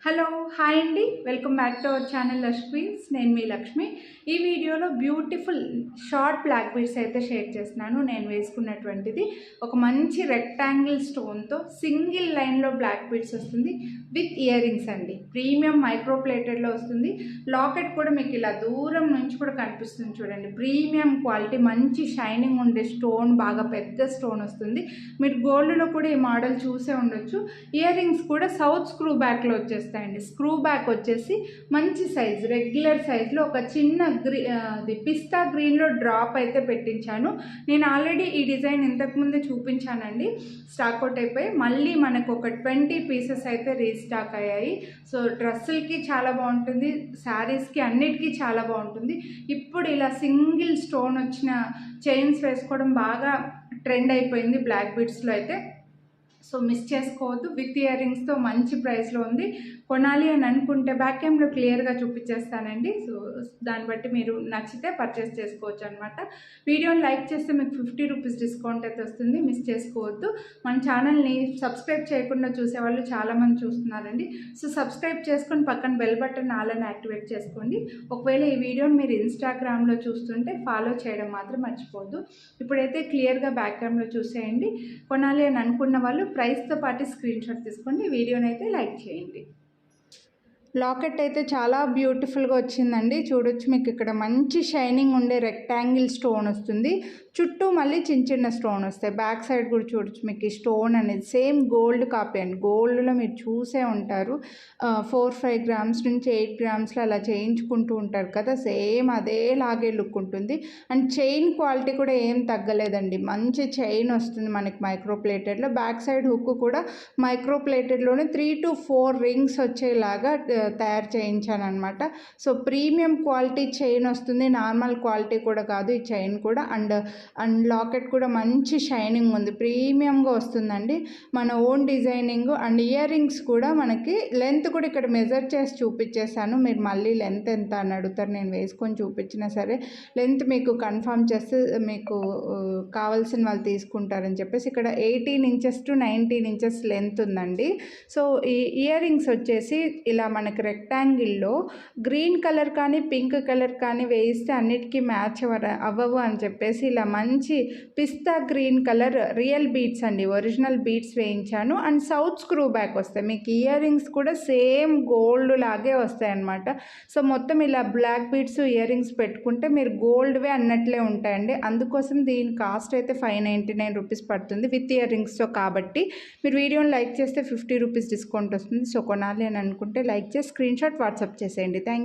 Hello hi అండి, welcome back to our channel Lakshmi's. నేను మీ లక్ష్మి. ఈ వీడియోలో బ్యూటిఫుల్ షార్ట్ బ్లాక్ బీడ్స్ అయితే షేర్ చేస్తున్నాను. నేను వేసుకున్నటువంటిది ఒక మంచి రెక్టాంగిల్ స్టోన్తో సింగిల్ లైన్లో బ్లాక్ బీడ్స్ వస్తుంది విత్ ఇయర్ రింగ్స్ అండి. ప్రీమియం మైక్రో ప్లేటెడ్లో వస్తుంది. లాకెట్ కూడా మీకు ఇలా దూరం నుంచి కూడా కనిపిస్తుంది చూడండి. ప్రీమియం క్వాలిటీ, మంచి షైనింగ్ ఉండే స్టోన్, బాగా పెద్ద స్టోన్ వస్తుంది. మీరు గోల్డ్లో కూడా ఈ మోడల్ చూసే ఉండొచ్చు. ఇయర్ రింగ్స్ కూడా సౌత్ స్క్రూ బ్యాక్లో వచ్చేస్తాయండి. స్క్రూ బ్యాక్ వచ్చేసి మంచి సైజ్, రెగ్యులర్ సైజ్లో ఒక చిన్న పిస్తా గ్రీన్లో డ్రాప్ అయితే పెట్టించాను. నేను ఆల్రెడీ ఈ డిజైన్ ఇంతకుముందే చూపించానండి, స్టాక్ అవుట్ అయిపోయి మళ్ళీ మనకు ఒక 20 పీసెస్ అయితే రీస్టాక్ అయ్యాయి. సో డ్రెస్సులకి చాలా బాగుంటుంది, శారీస్కి అన్నిటికీ చాలా బాగుంటుంది. ఇప్పుడు ఇలా సింగిల్ స్టోన్ వచ్చిన చైన్స్ వేసుకోవడం బాగా ట్రెండ్ అయిపోయింది బ్లాక్ బీడ్స్లో అయితే. సో మిస్ చేసుకోవద్దు. విత్ ఇయర్ రింగ్స్తో మంచి ప్రైస్లో ఉంది. కొనాలి అని అనుకుంటే బ్యాక్ క్యామ్లో క్లియర్గా చూపించేస్తానండి. సో దాన్ని బట్టి మీరు నచ్చితే పర్చేస్ చేసుకోవచ్చు అనమాట. వీడియోని లైక్ చేస్తే మీకు 50 రూపీస్ డిస్కౌంట్ అయితే వస్తుంది. మిస్ చేసుకోవద్దు. మన ఛానల్ని సబ్స్క్రైబ్ చేయకుండా చూసేవాళ్ళు చాలామంది చూస్తున్నారండి. సో సబ్స్క్రైబ్ చేసుకొని పక్కన బెల్ బటన్ ఆలని యాక్టివేట్ చేసుకోండి. ఒకవేళ ఈ వీడియోని మీరు ఇన్స్టాగ్రామ్లో చూస్తుంటే ఫాలో చేయడం మాత్రం మర్చిపోవద్దు. ఇప్పుడైతే క్లియర్గా బ్యాక్ క్యామ్లో చూసేయండి. కొనాలి అని అనుకున్న వాళ్ళు ప్రైస్తో పాటు స్క్రీన్ షాట్ తీసుకోండి. వీడియోని అయితే లైక్ చేయండి. లాకెట్ అయితే చాలా బ్యూటిఫుల్గా వచ్చిందండి. చూడొచ్చు, మీకు ఇక్కడ మంచి షైనింగ్ ఉండే రెక్టాంగిల్ స్టోన్ వస్తుంది. చుట్టూ మళ్ళీ చిన్న చిన్న స్టోన్ వస్తాయి. బ్యాక్ సైడ్ కూడా చూడొచ్చు, మీకు ఈ స్టోన్ అనేది సేమ్ గోల్డ్ కాపీ అండి. గోల్డ్లో మీరు చూసే ఉంటారు, 4-5 గ్రామ్స్ నుంచి 8 గ్రామ్స్లో అలా చేయించుకుంటూ ఉంటారు కదా, సేమ్ అదేలాగే లుక్ ఉంటుంది. అండ్ చైన్ క్వాలిటీ కూడా ఏం తగ్గలేదండి. మంచి చైన్ వస్తుంది మనకి మైక్రో ప్లేటెడ్లో. బ్యాక్ సైడ్ హుక్ కూడా మైక్రో ప్లేటెడ్లోనే 3 to 4 రింగ్స్ వచ్చేలాగా తయారు చేయించాను అనమాట. సో ప్రీమియం క్వాలిటీ చైన్ వస్తుంది, నార్మల్ క్వాలిటీ కూడా కాదు ఈ చైన్ కూడా. అండ్ లాకెట్ కూడా మంచి షైనింగ్ ఉంది, ప్రీమియంగా వస్తుందండి. మన own designing. And ear rings కూడా మనకి లెంత్ కూడా ఇక్కడ మెజర్ చేసి చూపించేసాను. మీరు మళ్ళీ లెంత్ ఎంత అని అడుగుతారు, నేను వేసుకొని చూపించినా సరే లెంత్ మీకు కన్ఫర్మ్ చేస్తే మీకు కావాల్సిన వాళ్ళు తీసుకుంటారని చెప్పేసి ఇక్కడ 18 ఇంచెస్ to 19 ఇంచెస్ లెంత్ ఉందండి. సో ఈ ఇయర్ రింగ్స్ వచ్చేసి ఇలా మనకి రెక్టాంగిల్లో గ్రీన్ కలర్ కానీ పింక్ కలర్ కానీ వేయిస్తే అన్నిటికీ మ్యాచ్ అవ్వవు అని చెప్పేసి ఇలా మంచి పిస్తా గ్రీన్ కలర్ రియల్ బీడ్స్ అండి, ఒరిజినల్ బీడ్స్ వేయించాను. అండ్ సౌత్ స్క్రూ బ్యాక్ వస్తాయి. మీకు ఇయర్ రింగ్స్ కూడా సేమ్ గోల్డ్ లాగే వస్తాయి అన్నమాట. సో మొత్తం ఇలా బ్లాక్ బీడ్స్ ఇయర్ రింగ్స్ పెట్టుకుంటే మీరు గోల్డ్వే అన్నట్లే ఉంటాయండి. అందుకోసం దీని కాస్ట్ అయితే 599 రూపీస్ పడుతుంది విత్ ఇయర్ రింగ్స్తో. కాబట్టి మీరు వీడియోని లైక్ చేస్తే 50 రూపీస్ డిస్కౌంట్ వస్తుంది. సో కొనాలి అని అనుకుంటే లైక్ చేసి స్క్రీన్ షాట్ వాట్సాప్ చేసేయండి. థ్యాంక్